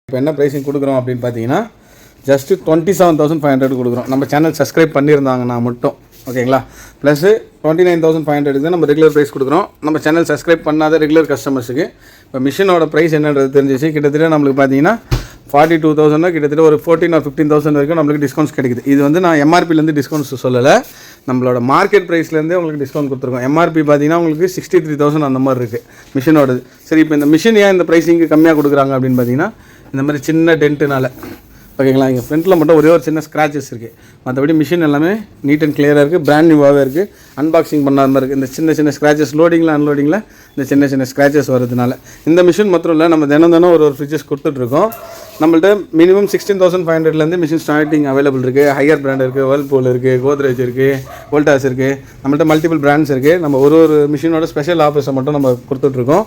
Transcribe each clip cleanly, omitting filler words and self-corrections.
இப்போ என்ன ப்ரைஸிங் கொடுக்குறோம் அப்படின்னு பார்த்தீங்கன்னா ஜஸ்ட்டு 27,500 கொடுக்குறோம். நம்ம சேனல் சப்ஸ்கிரைப் பண்ணியிருந்தாங்கன்னா மட்டும் ஓகேங்களா. ப்ளஸ் 29,500 தான் நம்ம ரெகுலர் ப்ரைஸ் கொடுக்குறோம். நம்ம சேனல் சப்ஸ்கிரைப் பண்ணாத ரெகுலர் கஸ்டமர்ஸுக்கு இப்போ மிஷினோட ப்ரைஸ் என்னன்றது தெரிஞ்சிச்சு. கிட்டத்தட்ட நம்மளுக்கு பார்த்தீங்கன்னா 42,000 கிட்டத்தட்ட ஒரு 14 or 15,000 வரைக்கும் நம்மளுக்கு டிஸ்கவுண்ட்ஸ் கிடைக்குது. இது வந்து நான் எம்ஆர்பிலேருந்து டிஸ்கவுண்ட்ஸ் சொல்லலை, நம்மளோட மார்க்கெட் ப்ரைஸ்லேருந்தே உங்களுக்கு டிஸ்கவுண்ட் கொடுத்துருக்கோம். எம்ஆர்பி பார்த்தீங்கன்னா உங்களுக்கு 63,000 அந்த மாதிரி இருக்குது மிஷினோடது. சரி, இப்போ இந்த மிஷின் ஏன் இந்த ப்ரைஸிங்கு கம்மியாக கொடுக்குறாங்க அப்படின்னு பார்த்தீங்கன்னா இந்த மாதிரி சின்ன டென்ட்டுனால ஓகேங்களா. இங்கே ஃப்ரண்ட்டில் மட்டும் ஒரே ஒரு சின்ன ஸ்க்ராச்சஸ் இருக்குது, மற்றபடி மிஷின் எல்லாமே நீட் அண்ட் கிளியராக இருக்குது, பிராண்ட் நியூவாகவே இருக்குது, அன்பாக்சிங் பண்ணாத மாதிரி இருக்குது. இந்த சின்ன சின்ன ஸ்க்ராச்சஸ் லோடிங்கில் அன்லோடிங்கில் இந்த சின்ன சின்ன ஸ்க்ராச்சஸ் வரதுனால இந்த மிஷின் மாத்திரம் இல்லை, நம்ம தினம் ஒரு ஃப்ரிட்ஜஸ் கொடுத்துட்ருக்கோம். நம்மள்ட்ட மினிமம் 16,500 மிஷின் ஸ்டார்டிங் அவைலபிள் இருக்குது. ஹையர் பிராண்ட் இருக்குது, வேர்ல்பூல் இருக்குது, கோத்ரேஜ் இருக்குது, வோல்டாஸ் இருக்குது, நம்மள்ட்ட மல்டிபிள் பிராண்ட்ஸ் இருக்குது. நம்ம ஒரு மிஷினோட ஸ்பெஷல் ஆஃபர்ஸை மட்டும் நம்ம கொடுத்துட்ருக்கோம்.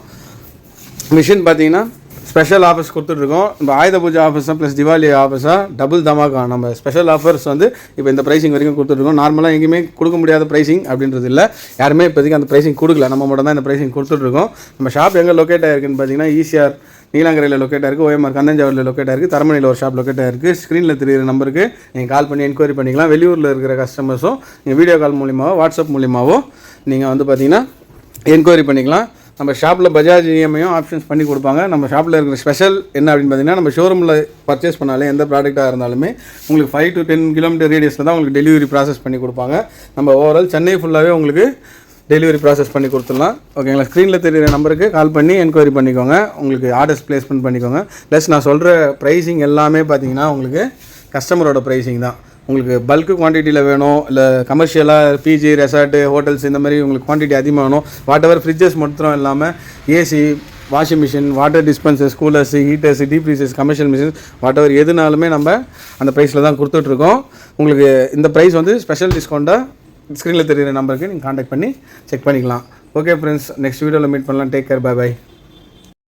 மிஷின் பார்த்தீங்கன்னா ஸ்பெஷல் ஆஃபர்ஸ் கொடுத்துட்ருக்கோம். நம்ம ஆயுத பூஜை ஆஃபர்ஸாக ப்ளஸ் திவாலி ஆஃபர்ஸாக டபுள் தமாக்கா நம்ம ஸ்பெஷல் ஆஃபர்ஸ் வந்து இப்போ இந்த ப்ரைஸிங் வரைக்கும் கொடுத்துட்ருக்கோம். நார்மலாக எங்கேயுமே கொடுக்க முடியாத ப்ரைஸிங் அப்படின்றது இல்லை, யாருமே இப்போதைக்கு அந்த ப்ரைஸிங் கொடுக்கல, நம்ம மட்டும் தான் இந்த ப்ரைஸிங் கொடுத்துட்ருக்கோம். நம்ம ஷாப் எங்கே லொக்கேட் ஆகிருக்குன்னு பார்த்தீங்கன்னா ஈசிஆர் நீலாங்கரையில் லொக்கேட் ஆகிருக்கு, ஓஎம்ஆர் கந்தஞ்சாவூரில் லொக்கேட் ஆகிருக்கு, தரமணியில் ஒரு ஷாப் லொக்கேட் ஆகிருக்கு. ஸ்க்ரீனில் தெரியுற நம்பருக்கு நீங்கள் கால் பண்ணி என்கொயரி பண்ணிக்கலாம். வெளியூரில் இருக்கிற கஸ்டமர்ஸும் நீங்கள் வீடியோ கால் மூலியமாவோ வாட்ஸ்அப் மூலியமாவோ நீங்கள் வந்து பார்த்தீங்கன்னா என்கொயரி பண்ணிக்கலாம். நம்ம ஷாப்பில் பஜாஜ் இஎம்ஐயும் ஆப்ஷன்ஸ் பண்ணி கொடுப்பாங்க. நம்ம ஷாப்பில் இருக்கிற ஸ்பெஷல் என்ன அப்படின்னு பார்த்தீங்கன்னா, நம்ம ஷோரூமில் பர்ச்சேஸ் பண்ணாலே எந்த ப்ராடக்ட்டாக இருந்தாலுமே உங்களுக்கு 5 to 10 கிலோமீட்டர் ரேடியஸில் தான் உங்களுக்கு டெலிவரி ப்ராசஸ் பண்ணி கொடுப்பாங்க. நம்ம ஓவரால் சென்னை ஃபுல்லாகவே உங்களுக்கு டெலிவரி ப்ராசஸ் பண்ணி கொடுத்துடலாம் ஓகேங்களா. ஸ்க்ரீனில் தெரியுற நம்பருக்கு கால் பண்ணி என்கொயரி பண்ணிக்கோங்க, உங்களுக்கு ஆர்டர்ஸ் ப்ளேஸ்மெண்ட் பண்ணிக்கோங்க. ப்ளஸ் நான் சொல்கிற ப்ரைஸிங் எல்லாமே பார்த்தீங்கன்னா உங்களுக்கு கஸ்டமரோட ப்ரைஸிங் தான். உங்களுக்கு பல்க்கு குவான்டிட்டியில் வேணும், இல்லை கமர்ஷியலாக பிஜி ரெசார்ட்டு ஹோட்டல்ஸ் இந்த மாதிரி உங்களுக்கு குவான்டிட்டி அதிகமாக வேணும், வாட் எவர் ஃப்ரிட்ஜஸ் மட்டும் இல்லாமல் AC, washing machine, water dispensers, coolers, heaters, deep freezers, commercial machines whatever எதுனாலுமே நம்ம அந்த ப்ரைஸில் தான் கொடுத்துட்ருக்கோம். உங்களுக்கு இந்த ப்ரைஸ் வந்து ஸ்பெஷல் டிஸ்கவுண்ட்டாக ஸ்க்ரீனில் தெரியுற நம்பருக்கு நீங்கள் கான்டாக்ட் பண்ணி செக் பண்ணிக்கலாம். ஓகே ஃப்ரெண்ட்ஸ், நெக்ஸ்ட் வீடியோவில் மீட் பண்ணலாம். Take care, bye by.